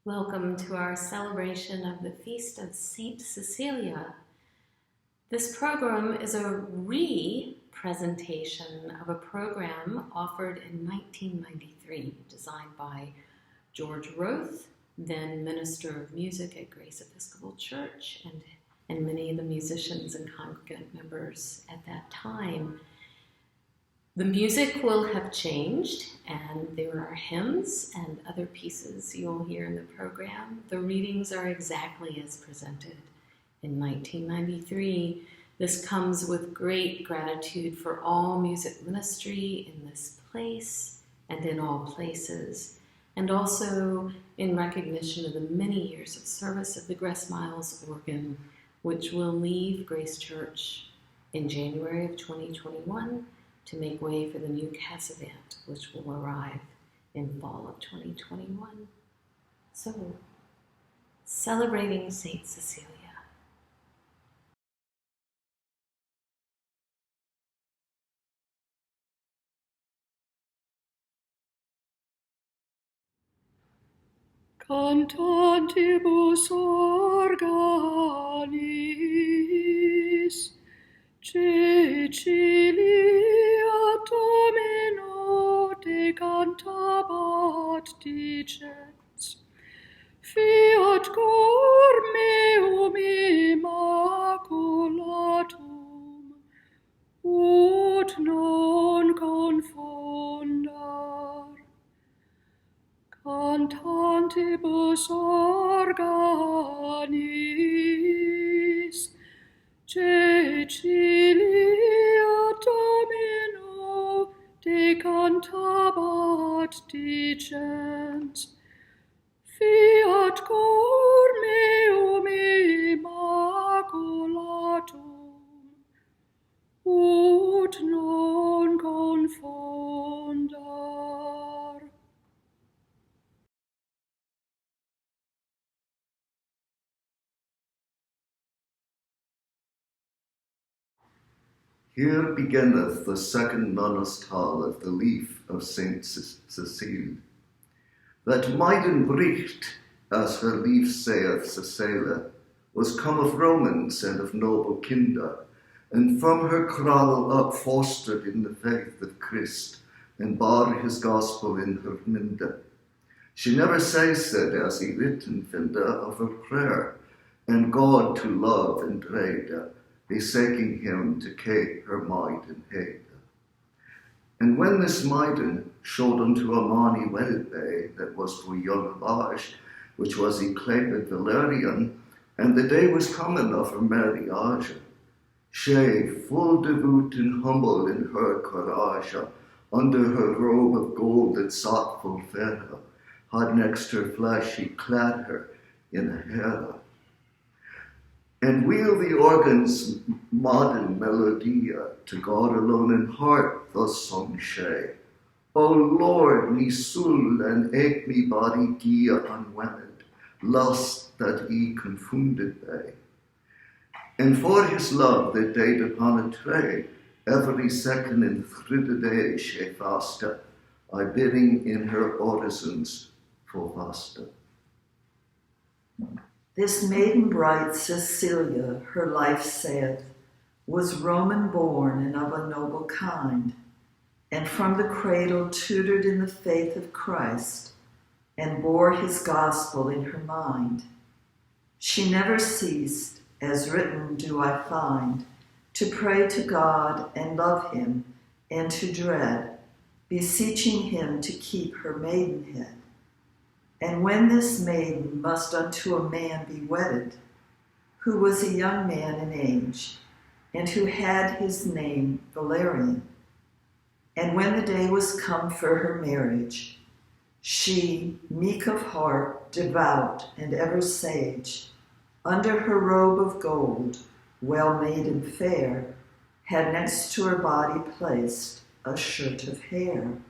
Welcome to our celebration of the Feast of Saint Cecilia. This program is a re-presentation of a program offered in 1993, designed by George Roth, then Minister of Music at Grace Episcopal Church, and many of the musicians and congregant members at that time. The music will have changed, and there are hymns and other pieces you'll hear in the program. The readings are exactly as presented in 1993. This comes with great gratitude for all music ministry in this place and in all places, and also in recognition of the many years of service of the Grace Miles organ, which will leave Grace Church in January of 2021 to make way for the new Cassavant, which will arrive in fall of 2021. So, celebrating Saint Cecilia. Cantantibus organis, Cecilia Domino decantabat dicens, fiat cor meum immaculatum, ut non confundar. Cantantibus organis, Cecilia Domino decantabat dicens, fiat cor meum immaculatum, ut non confundar. Here beginneth the second nonnestal of the leaf of Saint Cecilia. That maiden bricht, as her leaf saith Cecilia, was come of Romans and of noble kinder, and from her cradle up fostered in the faith of Christ, and bar his gospel in her minde. She never ceased, as he written finde, of her prayer, and God to love and dread, beseeking him to keep her maiden head. And when this maiden showed unto a mani wedded bay that was for young age, which was ycleped Valerian, and the day was common of her marriage, she, full devout and humble in her courage, under her robe of gold that sought full fair, had next her flesh he clad her in a hair. And wheel the organ's modern melodia, to God alone in heart thus sung she, O Lord, me soul and eke me body gie unwenned, lust that he confunded they. And for his love that died upon a tray, every second and third day she fasted, I bidding in her orisons for faste. This maiden bright Cecilia, her life saith, was Roman born and of a noble kind, and from the cradle tutored in the faith of Christ, and bore his gospel in her mind. She never ceased, as written do I find, to pray to God and love him, and to dread, beseeching him to keep her maidenhead. And when this maiden must unto a man be wedded, who was a young man in age, and who had his name Valerian, and when the day was come for her marriage, she, meek of heart, devout, and ever sage, under her robe of gold, well made and fair, had next to her body placed a shirt of hair.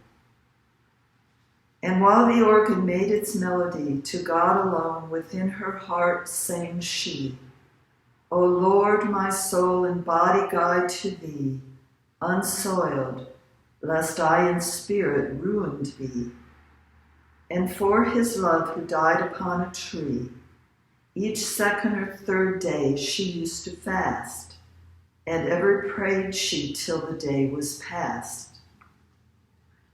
And while the organ made its melody, to God alone within her heart sang she, O Lord, my soul and body guide to thee, unsoiled, lest I in spirit ruined be. and for his love who died upon a tree, each second or third day she used to fast, and ever prayed she till the day was past.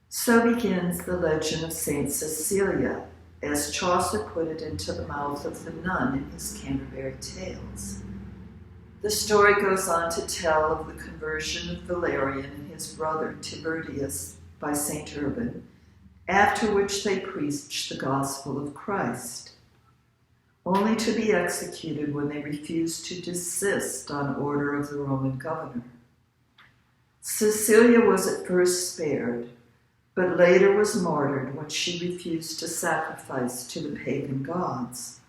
So begins the legend of Saint Cecilia, as Chaucer put it into the mouth of the nun in his Canterbury Tales. The story goes on to tell of the conversion of Valerian and his brother Tiburtius by St. Urban, after which they preached the gospel of Christ, only to be executed when they refused to desist on order of the Roman governor. Cecilia was at first spared, but later was martyred when she refused to sacrifice to the pagan gods.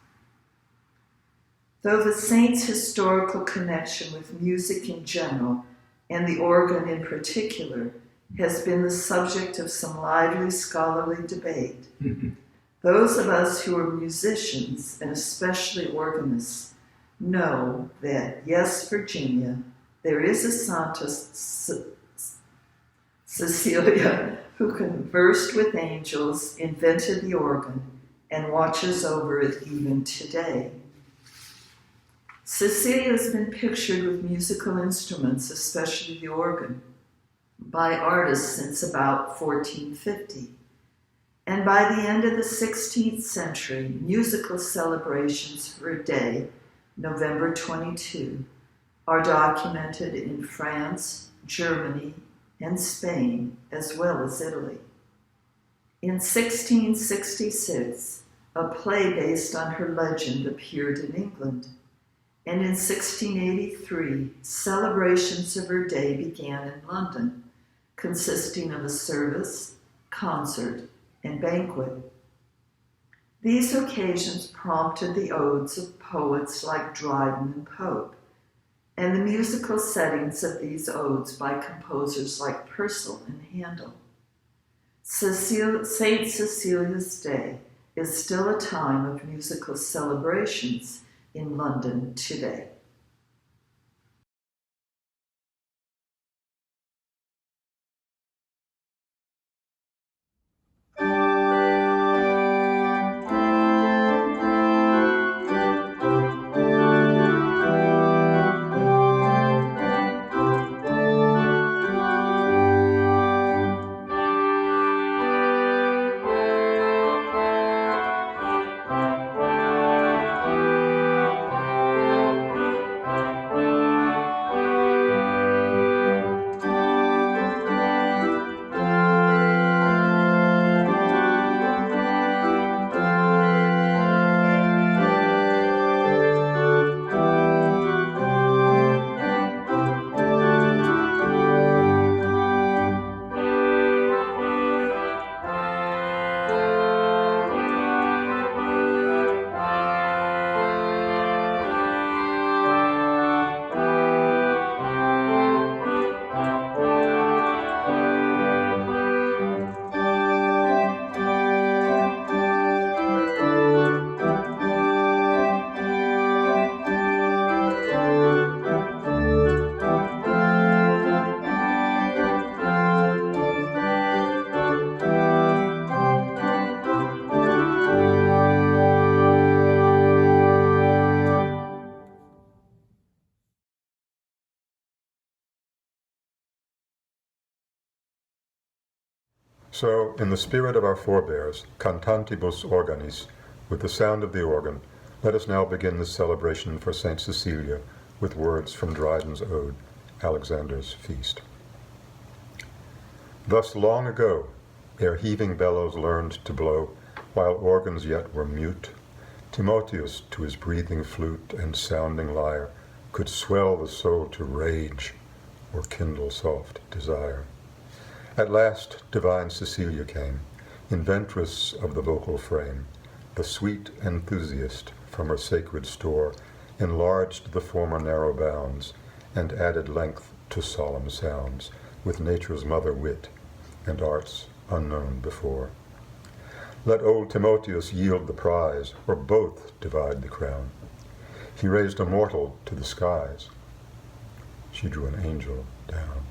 Though the saint's historical connection with music in general, and the organ in particular, has been the subject of some lively scholarly debate, those of us who are musicians, and especially organists, know that, yes, Virginia, there is a Santa Cecilia who conversed with angels, invented the organ, and watches over it even today. Cecilia has been pictured with musical instruments, especially the organ, by artists since about 1450. And by the end of the 16th century, musical celebrations for a day, November 22, are documented in France, Germany, and Spain, as well as Italy. In 1666, a play based on her legend appeared in England, and in 1683, celebrations of her day began in London, consisting of a service, concert, and banquet. These occasions prompted the odes of poets like Dryden and Pope, and the musical settings of these odes by composers like Purcell and Handel. Saint Cecilia's Day is still a time of musical celebrations in London today. So, in the spirit of our forebears, cantantibus organis, with the sound of the organ, let us now begin this celebration for Saint Cecilia with words from Dryden's ode, Alexander's Feast. Thus long ago, ere heaving bellows learned to blow, while organs yet were mute, Timotheus to his breathing flute and sounding lyre could swell the soul to rage or kindle soft desire. At last divine Cecilia came, inventress of the vocal frame, the sweet enthusiast from her sacred store, enlarged the former narrow bounds, and added length to solemn sounds, with nature's mother wit, and arts unknown before. Let old Timotheus yield the prize, or both divide the crown. He raised a mortal to the skies. She drew an angel down.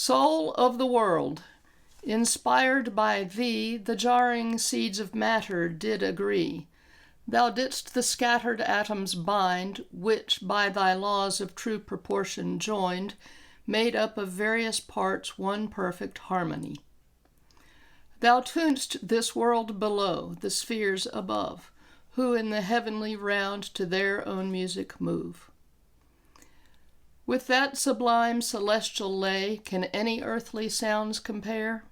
Soul of the world, inspired by thee, the jarring seeds of matter did agree. Thou didst the scattered atoms bind, which, by thy laws of true proportion joined, made up of various parts one perfect harmony. Thou tunedst this world below, the spheres above, who in the heavenly round to their own music move. With that sublime celestial lay, can any earthly sounds compare?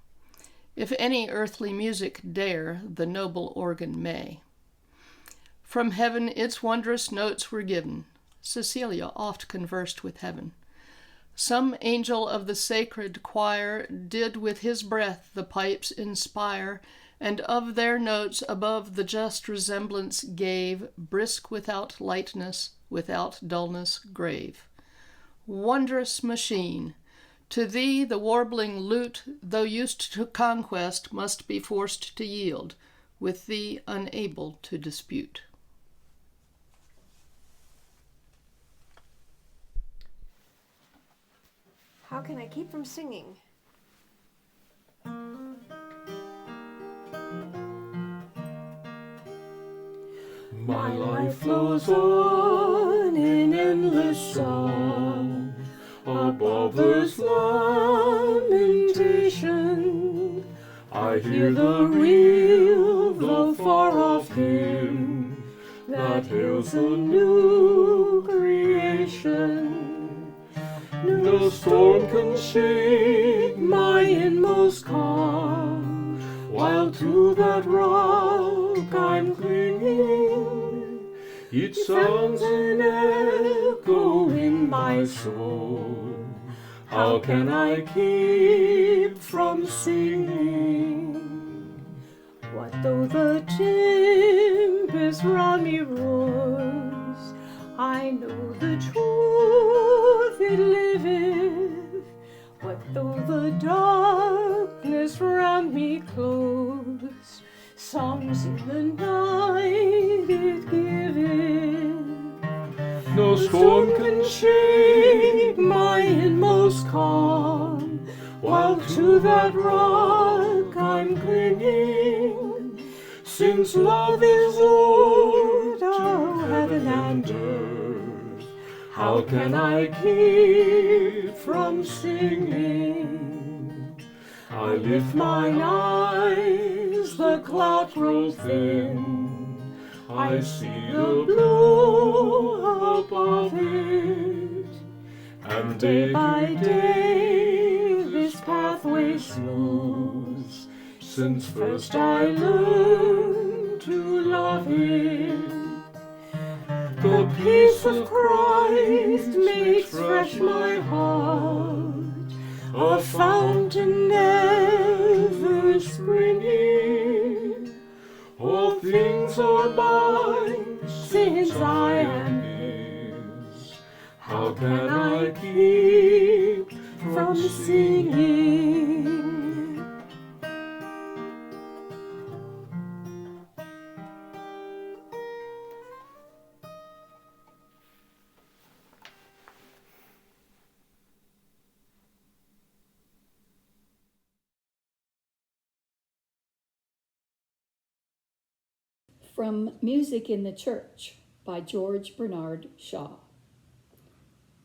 If any earthly music dare, the noble organ may. From heaven its wondrous notes were given. Cecilia oft conversed with heaven. Some angel of the sacred choir did with his breath the pipes inspire, and of their notes above the just resemblance gave, brisk without lightness, without dullness grave. Wondrous machine! To thee the warbling lute, though used to conquest, must be forced to yield, with thee unable to dispute. How can I keep from singing? My life flows on in endless song, above earth's lamentation. I hear the reel, the far-off hymn that hails a new creation. No storm can shake my inmost calm, while to that rock I'm clinging. It sounds an echo in my soul. How can I keep from singing? What though the tempest round me roars? I know the truth it liveth. What though the darkness round me close? Songs in the night it giveth. No storm can shake my inmost calm, while to that rock I'm clinging. Since love is Lord of heaven and earth, how can I keep from singing? I lift mine eyes, the cloud grows thin. I see the blue above it, and day by day this pathway smooths, since first I learned to love it. The peace of Christ makes fresh my heart, a fountain ever springing. All things are mine, since I am His. How can I keep from singing? From Music in the Church by George Bernard Shaw.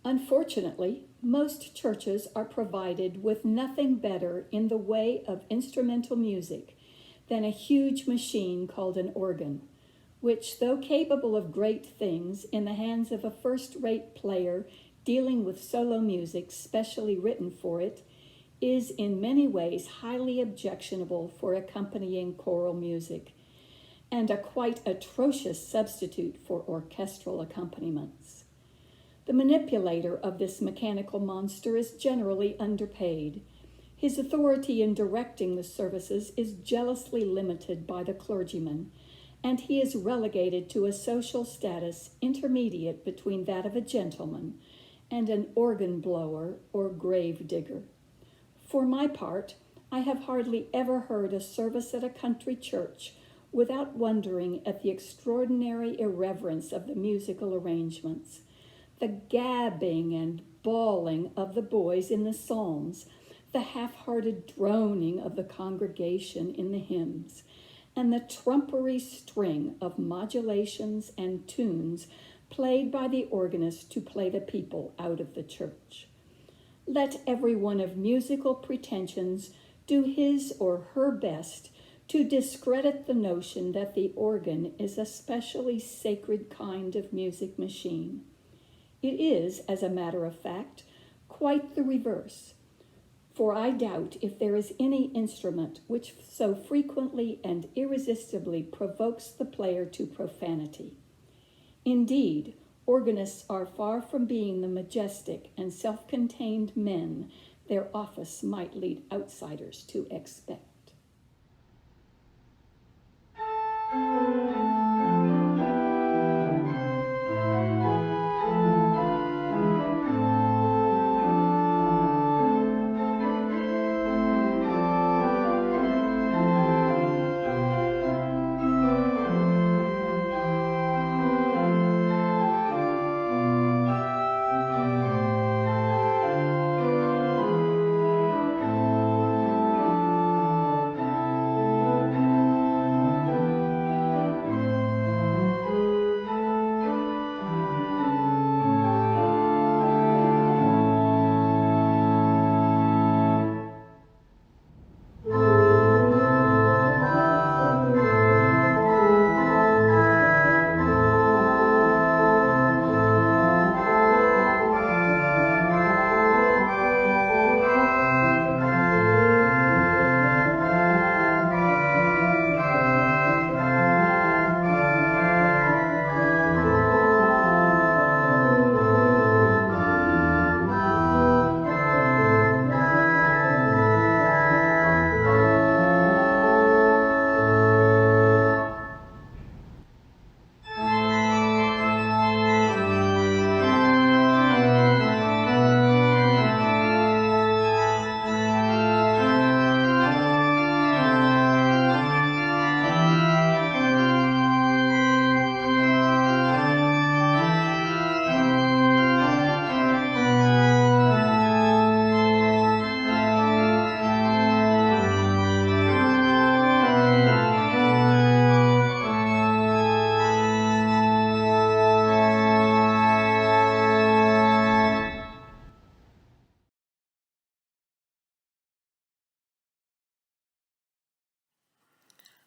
Unfortunately, most churches are provided with nothing better in the way of instrumental music than a huge machine called an organ, which, though capable of great things in the hands of a first-rate player dealing with solo music specially written for it, is in many ways highly objectionable for accompanying choral music, and a quite atrocious substitute for orchestral accompaniments. The manipulator of this mechanical monster is generally underpaid. His authority in directing the services is jealously limited by the clergyman, and he is relegated to a social status intermediate between that of a gentleman and an organ blower or grave digger. For my part, I have hardly ever heard a service at a country church without wondering at the extraordinary irreverence of the musical arrangements, the gabbing and bawling of the boys in the psalms, the half-hearted droning of the congregation in the hymns, and the trumpery string of modulations and tunes played by the organist to play the people out of the church. Let every one of musical pretensions do his or her best to discredit the notion that the organ is a specially sacred kind of music machine. It is, as a matter of fact, quite the reverse, for I doubt if there is any instrument which so frequently and irresistibly provokes the player to profanity. Indeed, organists are far from being the majestic and self-contained men their office might lead outsiders to expect.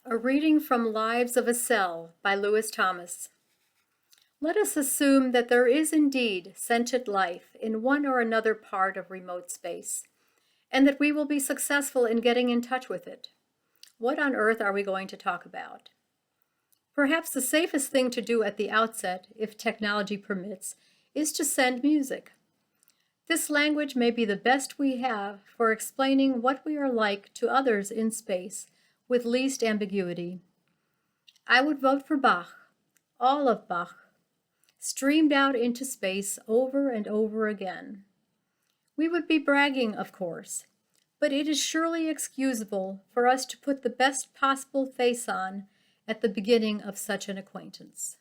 A reading from Lives of a Cell by Lewis Thomas. Let us assume that there is indeed sentient life in one or another part of remote space, and that we will be successful in getting in touch with it. What on earth are we going to talk about? Perhaps the safest thing to do at the outset, if technology permits, is to send music. This language may be the best we have for explaining what we are like to others in space with least ambiguity. I would vote for Bach, all of Bach, streamed out into space over and over again. We would be bragging, of course, but it is surely excusable for us to put the best possible face on at the beginning of such an acquaintance.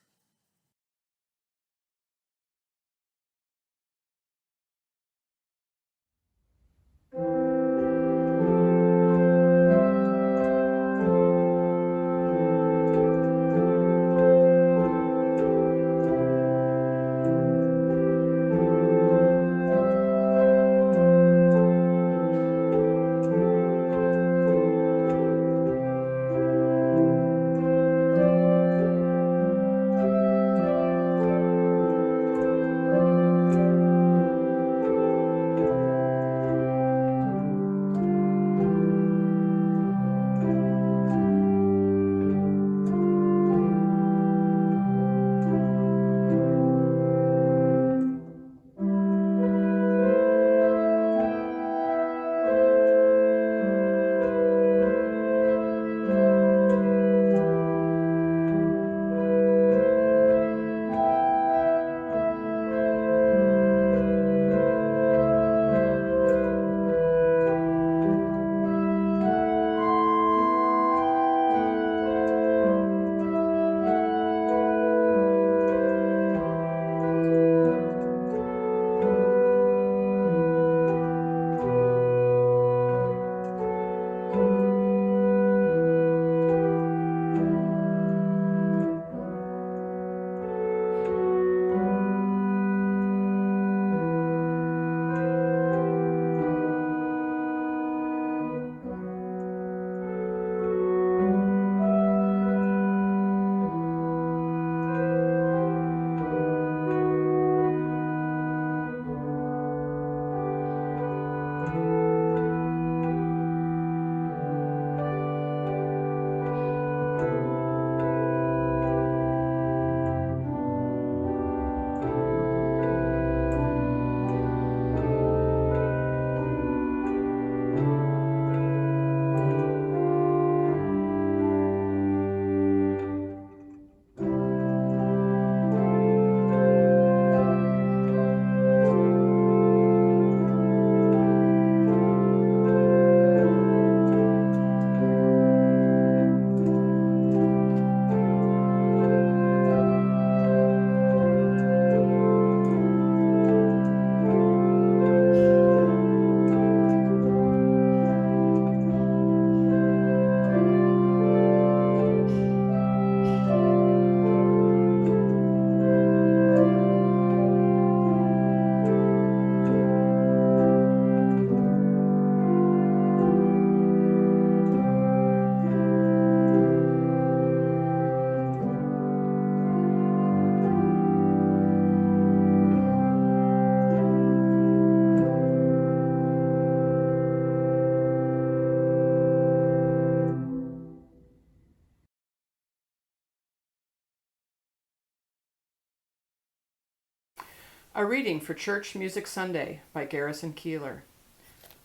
A reading for Church Music Sunday by Garrison Keeler.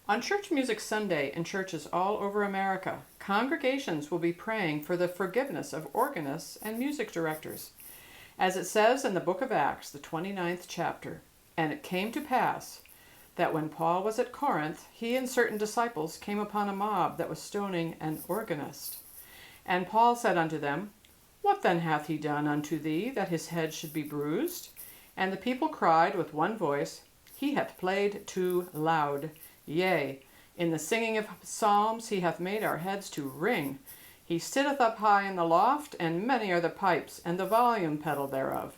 On Church Music Sunday in churches all over America, congregations will be praying for the forgiveness of organists and music directors. As it says in the book of Acts, the 29th chapter, "And it came to pass that when Paul was at Corinth, he and certain disciples came upon a mob that was stoning an organist. And Paul said unto them, What then hath he done unto thee, that his head should be bruised? And the people cried with one voice, He hath played too loud. Yea, in the singing of psalms he hath made our heads to ring. He sitteth up high in the loft, and many are the pipes, and the volume pedal thereof.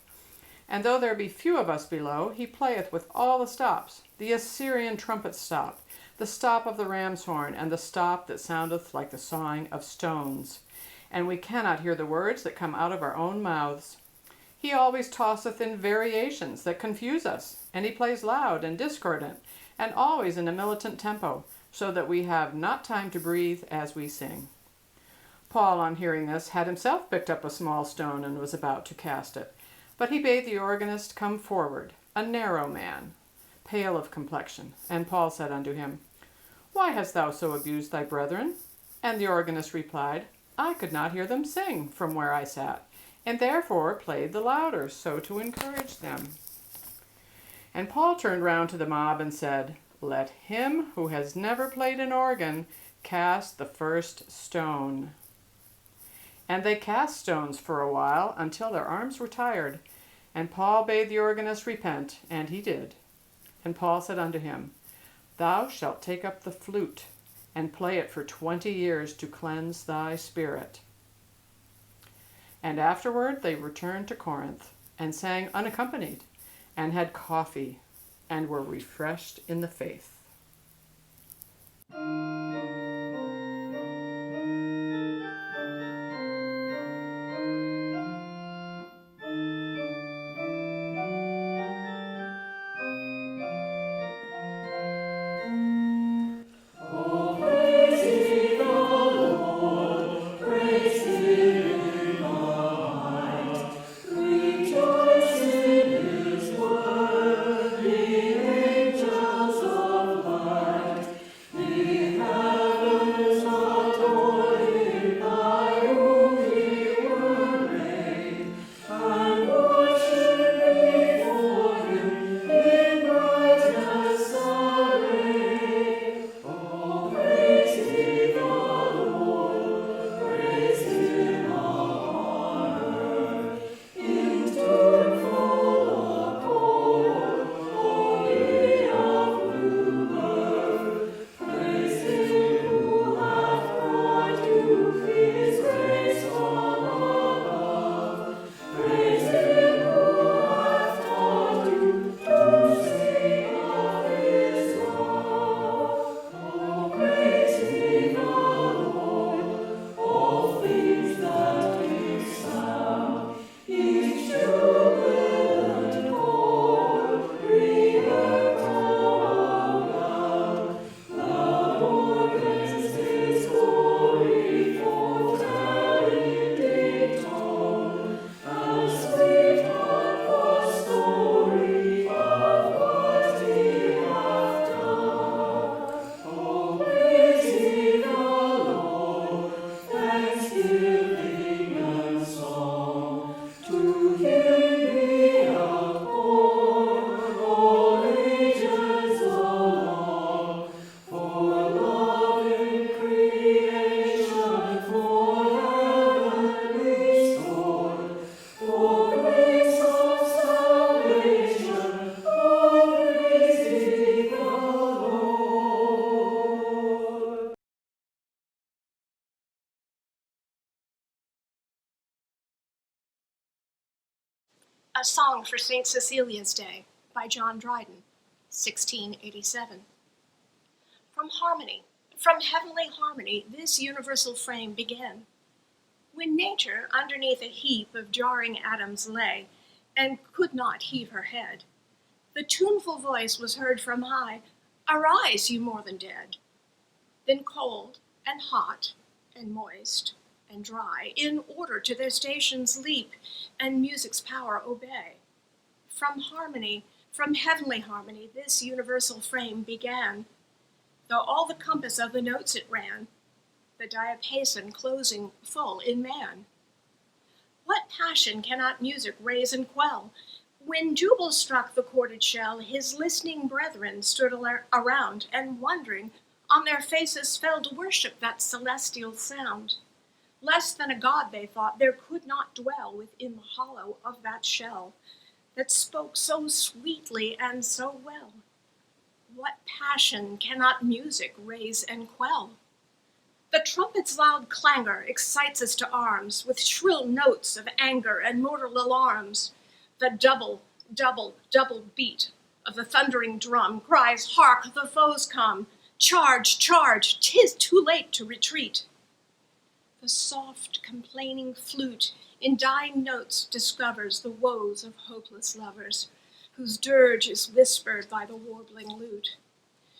And though there be few of us below, he playeth with all the stops, the Assyrian trumpet stop, the stop of the ram's horn, and the stop that soundeth like the sawing of stones. And we cannot hear the words that come out of our own mouths. He always tosseth in variations that confuse us, and he plays loud and discordant, and always in a militant tempo, so that we have not time to breathe as we sing." Paul, on hearing this, had himself picked up a small stone and was about to cast it. But he bade the organist come forward, a narrow man, pale of complexion. And Paul said unto him, Why hast thou so abused thy brethren? And the organist replied, I could not hear them sing from where I sat, and therefore played the louder, so to encourage them. And Paul turned round to the mob and said, Let him who has never played an organ cast the first stone. And they cast stones for a while until their arms were tired. And Paul bade the organist repent, and he did. And Paul said unto him, Thou shalt take up the flute, and play it for 20 years to cleanse thy spirit. And afterward they returned to Corinth, and sang unaccompanied, and had coffee, and were refreshed in the faith. A Song for St. Cecilia's Day by John Dryden, 1687. From heavenly harmony, this universal frame began. When nature underneath a heap of jarring atoms lay, and could not heave her head, the tuneful voice was heard from high, Arise, you more than dead. Then cold and hot and moist and dry, in order to their stations leap, and music's power obey. From From heavenly harmony this universal frame began, though all the compass of the notes it ran, the diapason closing full in man. What passion cannot music raise and quell? When Jubal struck the chorded shell, his listening brethren stood around, and wondering, on their faces fell to worship that celestial sound. Less than a god, they thought, there could not dwell within the hollow of that shell, that spoke so sweetly and so well. What passion cannot music raise and quell? The trumpet's loud clangor excites us to arms, with shrill notes of anger and mortal alarms. The double, double, double beat of the thundering drum cries, "Hark, the foes come! Charge, charge! 'Tis too late to retreat!" The soft, complaining flute in dying notes discovers the woes of hopeless lovers, whose dirge is whispered by the warbling lute.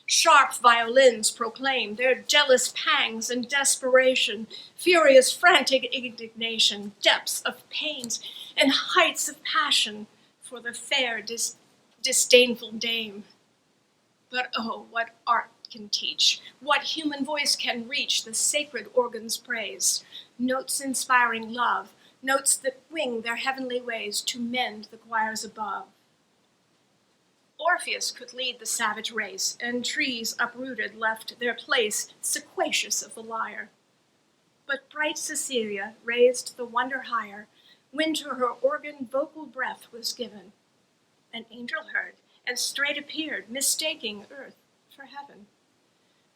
Sharp violins proclaim their jealous pangs and desperation, furious, frantic indignation, depths of pains and heights of passion for the fair, disdainful dame. But oh, what art can teach, what human voice can reach the sacred organ's praise, notes inspiring love, notes that wing their heavenly ways to mend the choirs above. Orpheus could lead the savage race, and trees uprooted left their place, sequacious of the lyre. But bright Cecilia raised the wonder higher, when to her organ vocal breath was given. An angel heard, and straight appeared, mistaking earth for heaven.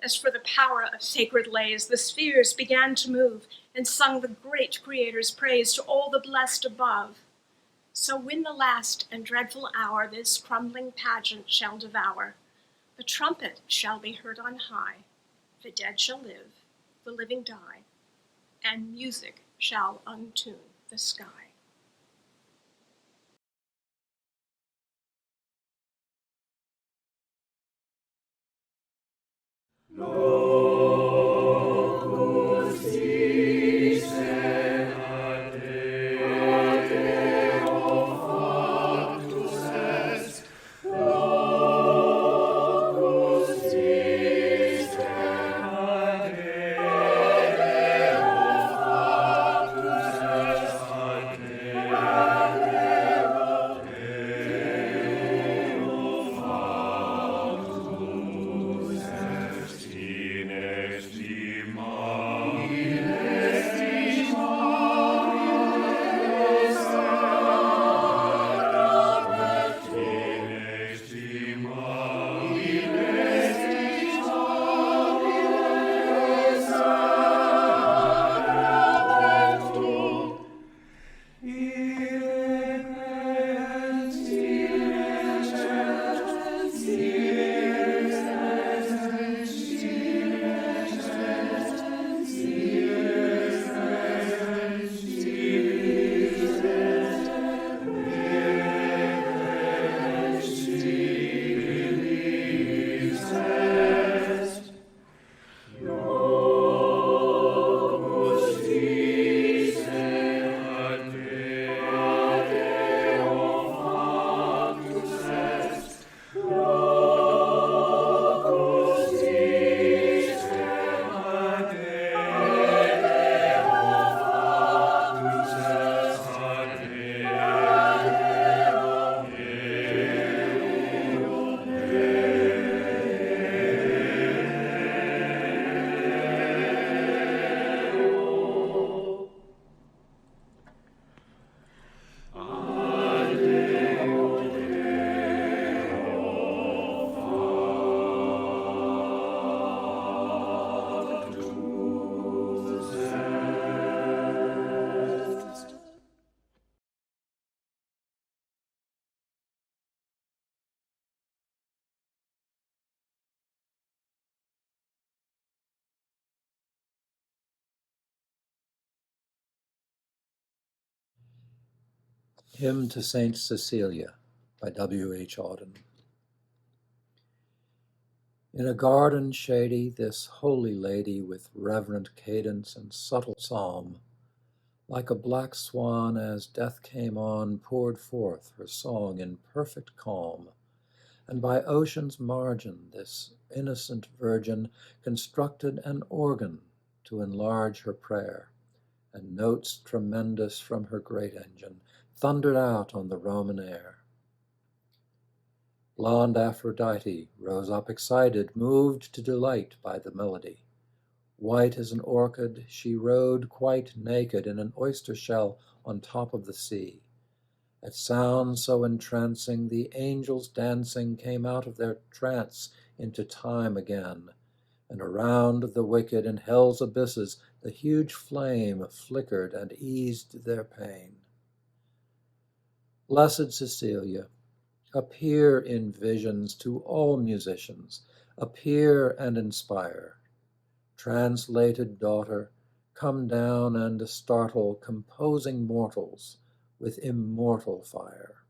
As for the power of sacred lays, the spheres began to move, and sung the great Creator's praise to all the blessed above. So when the last and dreadful hour this crumbling pageant shall devour, the trumpet shall be heard on high, the dead shall live, the living die, and music shall untune the sky. Hymn to Saint Cecilia by W.H. Auden. In a garden shady, this holy lady with reverent cadence and subtle psalm, like a black swan as death came on, poured forth her song in perfect calm, and by ocean's margin this innocent virgin constructed an organ to enlarge her prayer, and notes tremendous from her great engine thundered out on the Roman air. Blonde Aphrodite rose up excited, moved to delight by the melody. White as an orchid, she rode quite naked in an oyster shell on top of the sea. At sound so entrancing, the angels dancing came out of their trance into time again, and around the wicked in hell's abysses the huge flame flickered and eased their pain. Blessed Cecilia, appear in visions to all musicians, appear and inspire. Translated daughter, come down and startle composing mortals with immortal fire.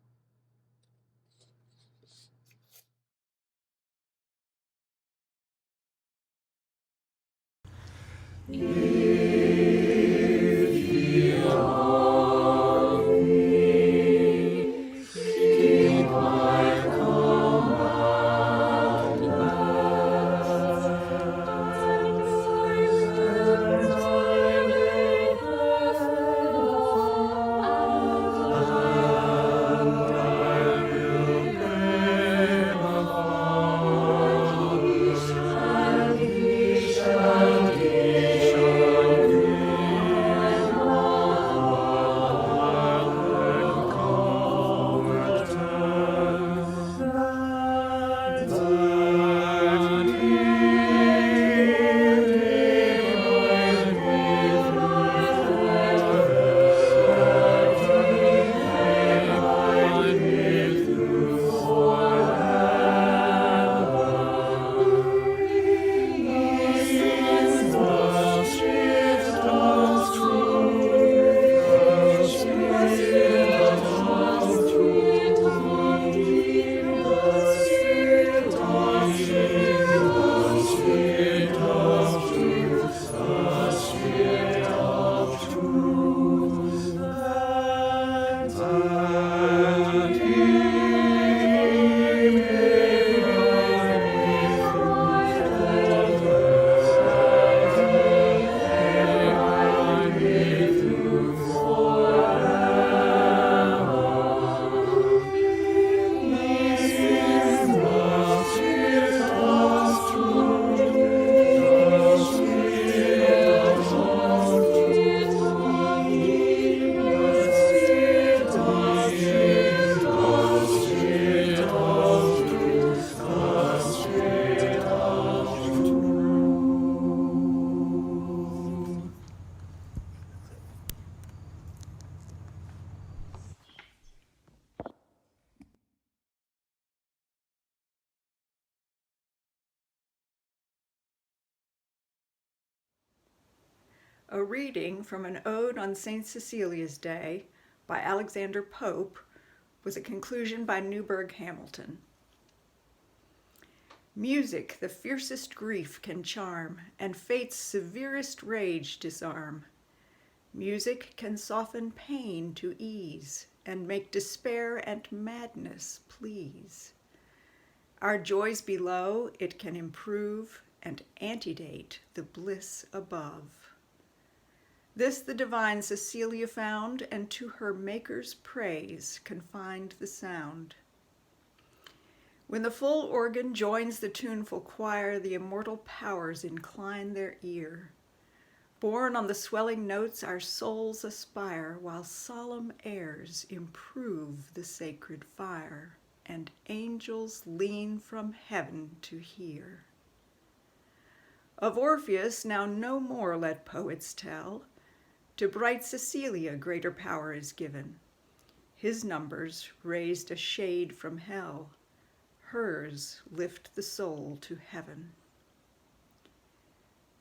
A reading from an ode on St. Cecilia's Day by Alexander Pope with a conclusion by Newburgh Hamilton. Music the fiercest grief can charm, and fate's severest rage disarm. Music can soften pain to ease, and make despair and madness please. Our joys below it can improve, and antedate the bliss above. This the divine Cecilia found, and to her Maker's praise confined the sound. When the full organ joins the tuneful choir, the immortal powers incline their ear. Borne on the swelling notes our souls aspire, while solemn airs improve the sacred fire, and angels lean from heaven to hear. Of Orpheus now no more let poets tell. To bright Cecilia greater power is given. His numbers raised a shade from hell. Hers lift the soul to heaven.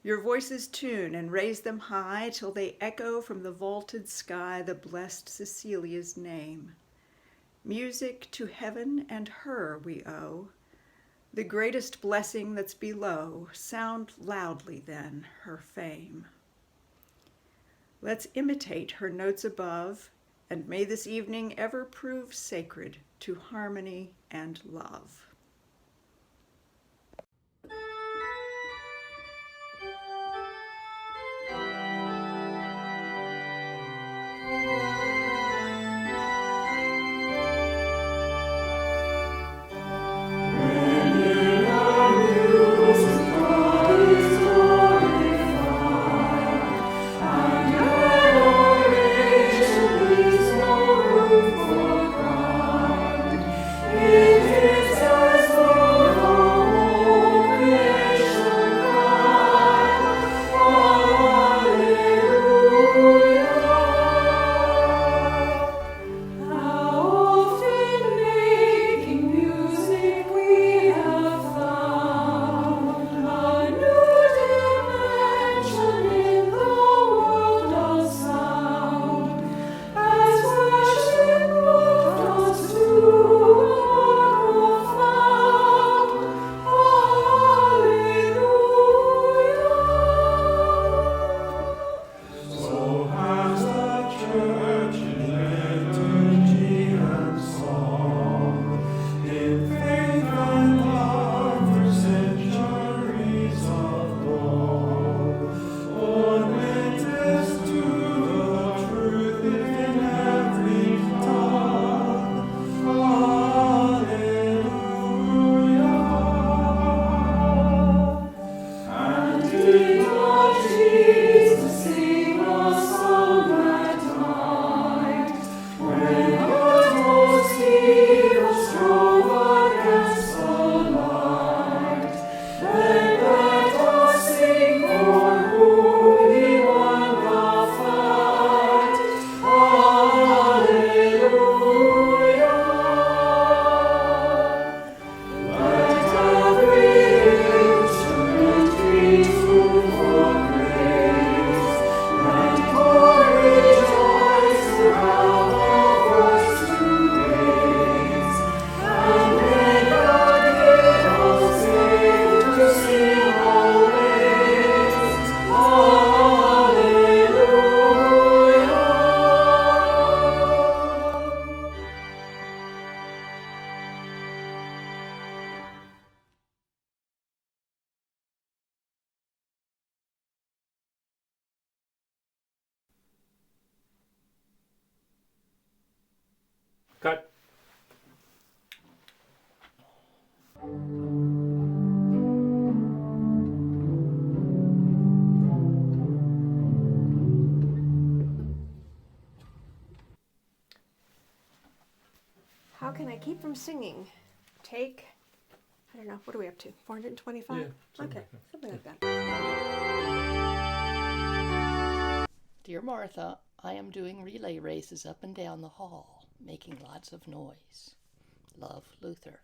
Your voices tune and raise them high till they echo from the vaulted sky the blessed Cecilia's name. Music to heaven and her we owe. The greatest blessing that's below, sound loudly then her fame. Let's imitate her notes above, and may this evening ever prove sacred to harmony and love. Cut. How can I keep from singing? Take, I don't know, what are we up to? 425? Yeah, something okay, like that. something like that. Dear Martha, I am doing relay races up and down the hall, making lots of noise. Love, Luther.